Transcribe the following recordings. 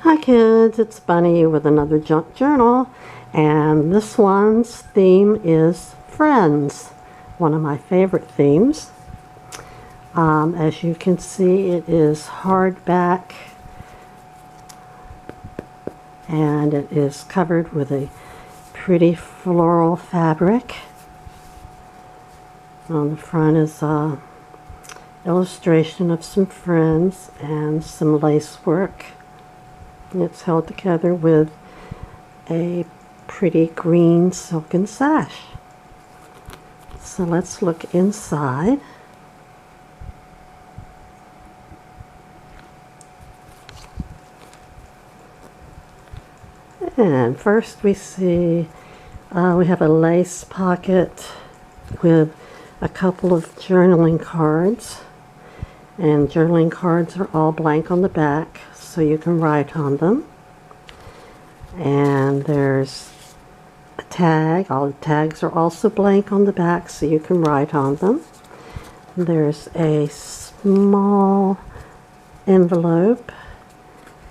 Hi kids, it's Bunny with another junk journal, and this one's theme is friends, one of my favorite themes. As you can see, it is hardback and it is covered with a pretty floral fabric. On the front is an illustration of some friends and some lace work. It's held together with a pretty green silken sash. So let's look inside. And first we see we have a lace pocket with a couple of journaling cards. And journaling cards are all blank on the back, so you can write on them. And there's a tag. All the tags are also blank on the back, so you can write on them. There's a small envelope,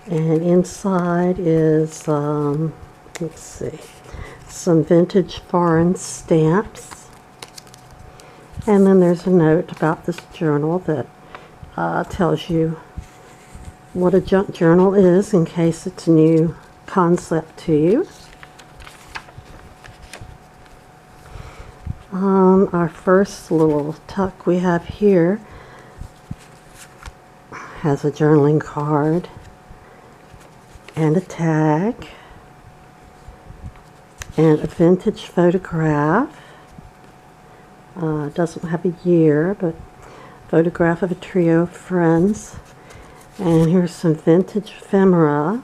and inside is, let's see, some vintage foreign stamps. And then there's a note about this journal that tells you what a junk journal is in case it's a new concept to you. Our first little tuck we have here has a journaling card and a tag and a vintage photograph. Doesn't have a year, but photograph of a trio of friends. And here's some vintage ephemera,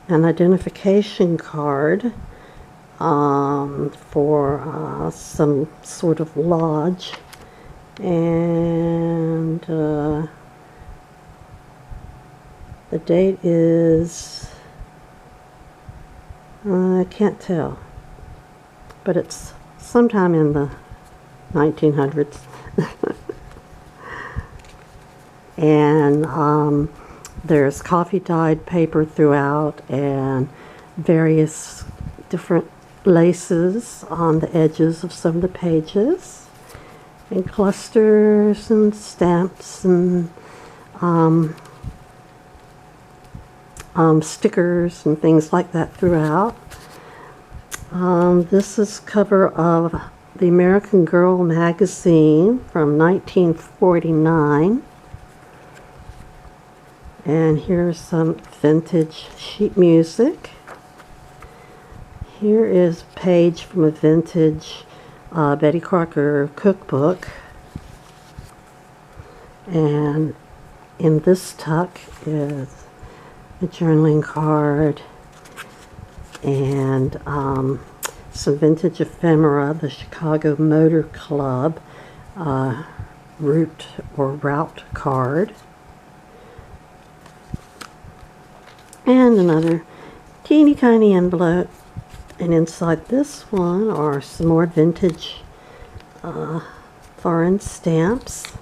an identification card for some sort of lodge, and the date is, I can't tell, but it's sometime in the 1900s. And there's coffee dyed paper throughout and various different laces on the edges of some of the pages, and clusters and stamps and stickers and things like that throughout. This is cover of the American Girl magazine from 1949. And here's some vintage sheet music. Here is a page from a vintage Betty Crocker cookbook. And in this tuck is a journaling card and some vintage ephemera, the Chicago Motor Club route card. And another teeny tiny envelope, and inside this one are some more vintage foreign stamps.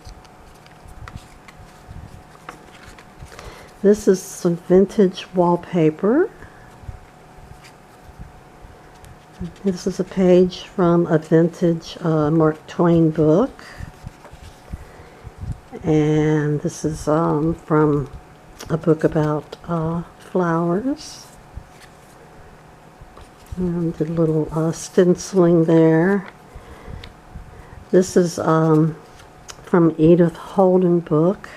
This is some vintage wallpaper. This is a page from a vintage Mark Twain book, and this is from a book about flowers. And the little stenciling there. This is from Edith Holden book.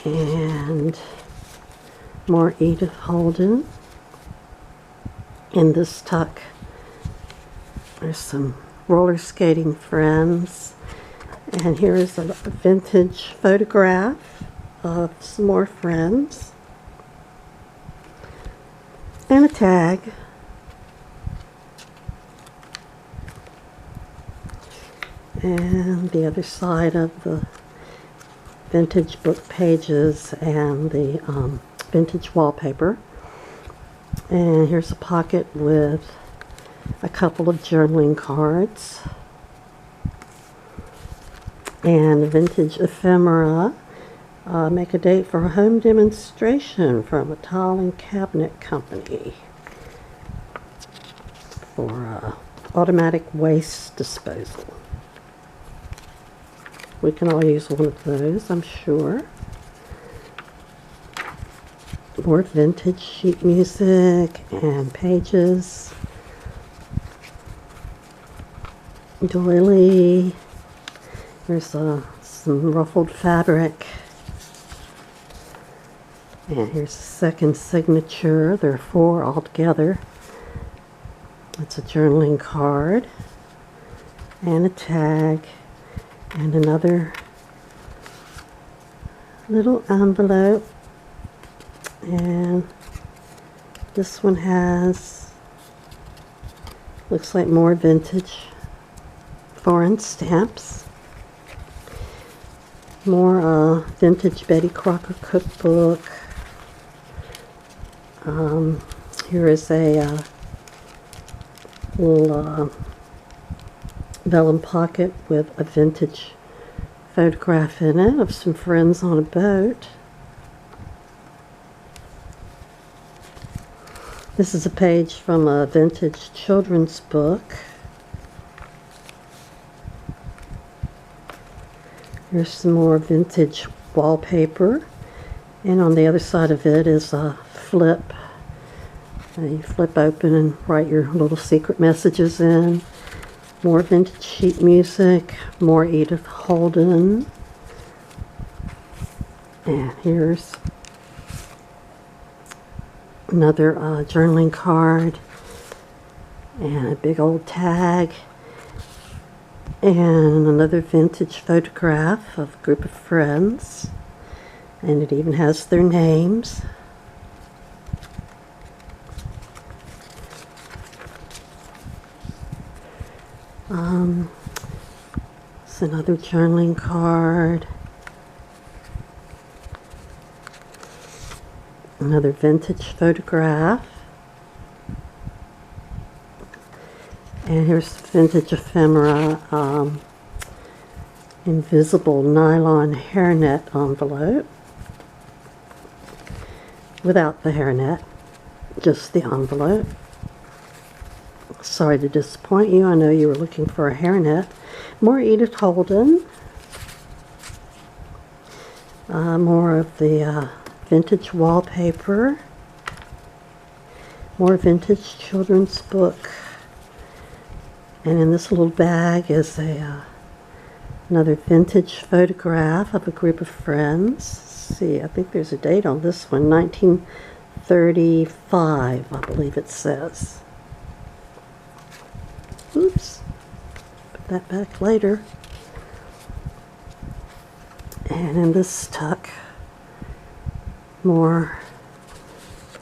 And more Edith Holden. In this tuck, there's some roller skating friends. And here is a vintage photograph of some more friends. And a tag. And the other side of the vintage book pages and the vintage wallpaper. And here's a pocket with a couple of journaling cards. And vintage ephemera. Make a date for a home demonstration from a tile and cabinet company for automatic waste disposal. We can all use one of those, I'm sure. More vintage sheet music and pages. Doily. There's some ruffled fabric. And here's the second signature. There are 4 altogether. It's a journaling card and a tag and another little envelope. And this one has, looks like more vintage foreign stamps. More vintage Betty Crocker cookbook. Here is a little vellum pocket with a vintage photograph in it of some friends on a boat. This is a page from a vintage children's book. Here's some more vintage wallpaper, and on the other side of it is a flip. You flip open and write your little secret messages in. More vintage sheet music, more Edith Holden. And here's another journaling card and a big old tag. And another vintage photograph of a group of friends, and it even has their names. It's another journaling card, another vintage photograph. And here's the vintage ephemera invisible nylon hairnet envelope without the hairnet, just the envelope. Sorry to disappoint you. I know you were looking for a hairnet. More Edith Holden. More of the vintage wallpaper. More vintage children's book. And in this little bag is another vintage photograph of a group of friends. Let's see, I think there's a date on this one, 1935, I believe it says. Oops, put that back later. And in this tuck, more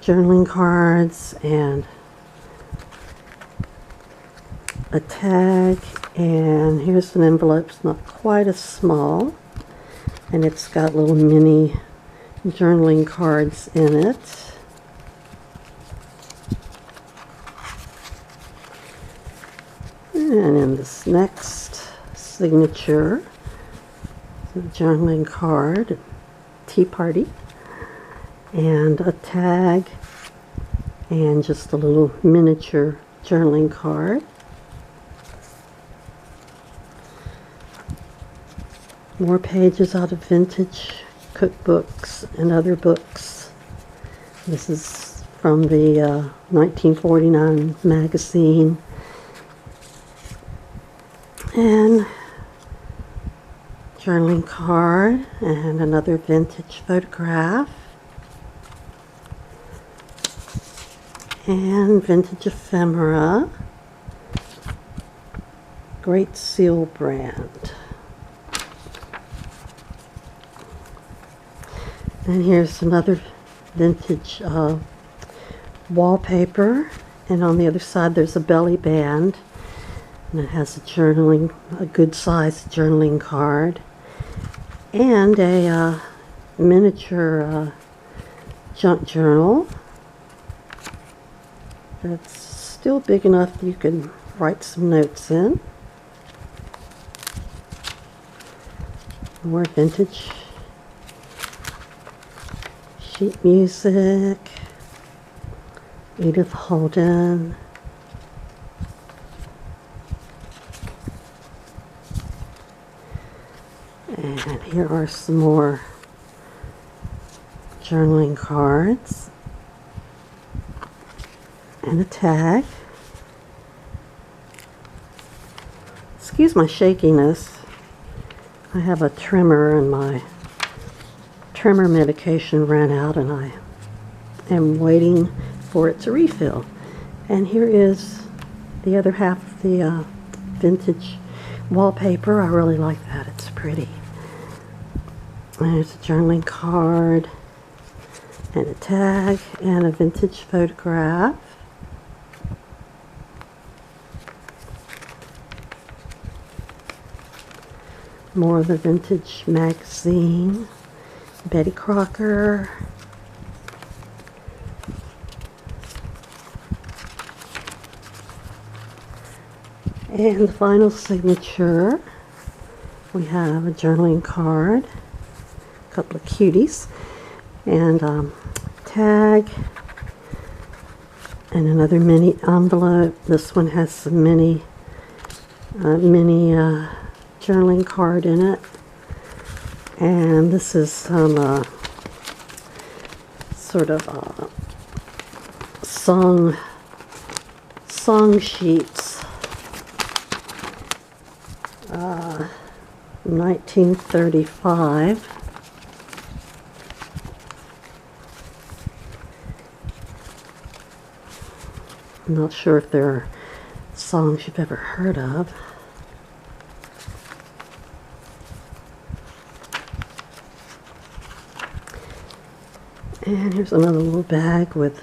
journaling cards and a tag, and here's an envelope. It's not quite as small, and it's got little mini journaling cards in it. And in this next signature, a journaling card, tea party, and a tag, and just a little miniature journaling card. More pages out of vintage cookbooks and other books. This is from the 1949 magazine. And journaling card and another vintage photograph. And vintage ephemera. Great Seal brand. And here's another vintage wallpaper, and on the other side there's a belly band, and it has a good sized journaling card, and a miniature junk journal that's still big enough that you can write some notes in. More vintage sheet music. Edith Holden. And here are some more journaling cards and a tag. Excuse my shakiness. I have a tremor and my tremor medication ran out and I am waiting for it to refill. And here is the other half of the vintage wallpaper. I really like that. It's pretty. And there's a journaling card and a tag and a vintage photograph. More of the vintage magazine. Betty Crocker. And the final signature, we have a journaling card, a couple of cuties, and tag, and another mini envelope. This one has some mini journaling card in it. And this is some sort of song sheets. 1935. I'm not sure if they're songs you've ever heard of. And here's another little bag with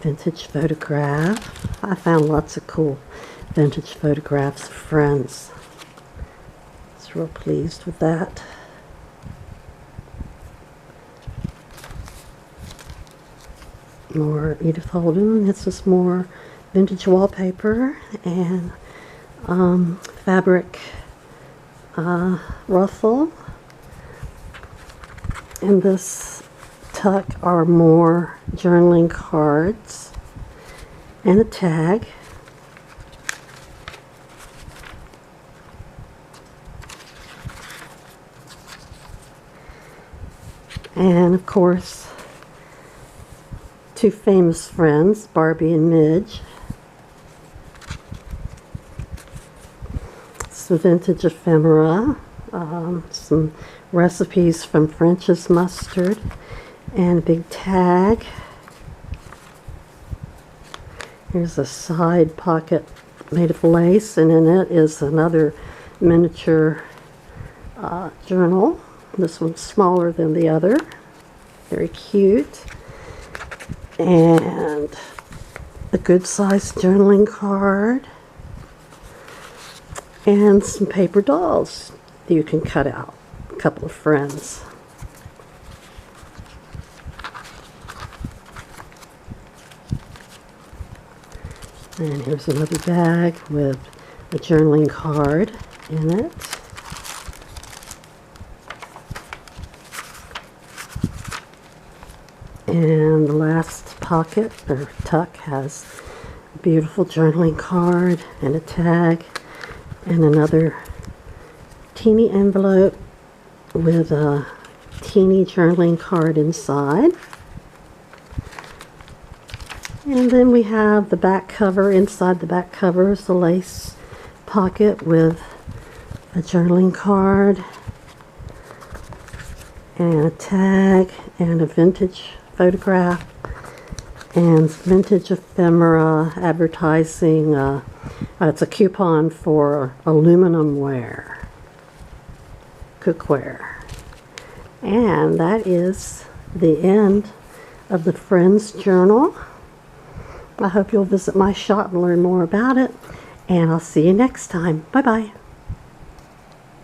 vintage photograph. I found lots of cool vintage photographs of friends. I was real pleased with that. More Edith Holden. This is more vintage wallpaper and fabric ruffle. And this tuck are more journaling cards and a tag. And of course, two famous friends, Barbie and Midge. Some vintage ephemera, some recipes from French's Mustard, and a big tag. Here's a side pocket made of lace, and in it is another miniature journal. This one's smaller than the other. Very cute. And a good-sized journaling card. And some paper dolls that you can cut out. A couple of friends. And here's another bag with a journaling card in it. And the last pocket or tuck has a beautiful journaling card and a tag and another teeny envelope with a teeny journaling card inside. And then we have the back cover. Inside the back cover is the lace pocket with a journaling card and a tag and a vintage photograph and vintage ephemera advertising. It's a coupon for aluminum ware, cookware. And that is the end of the Friends Journal. I hope you'll visit my shop and learn more about it. And I'll see you next time. Bye-bye.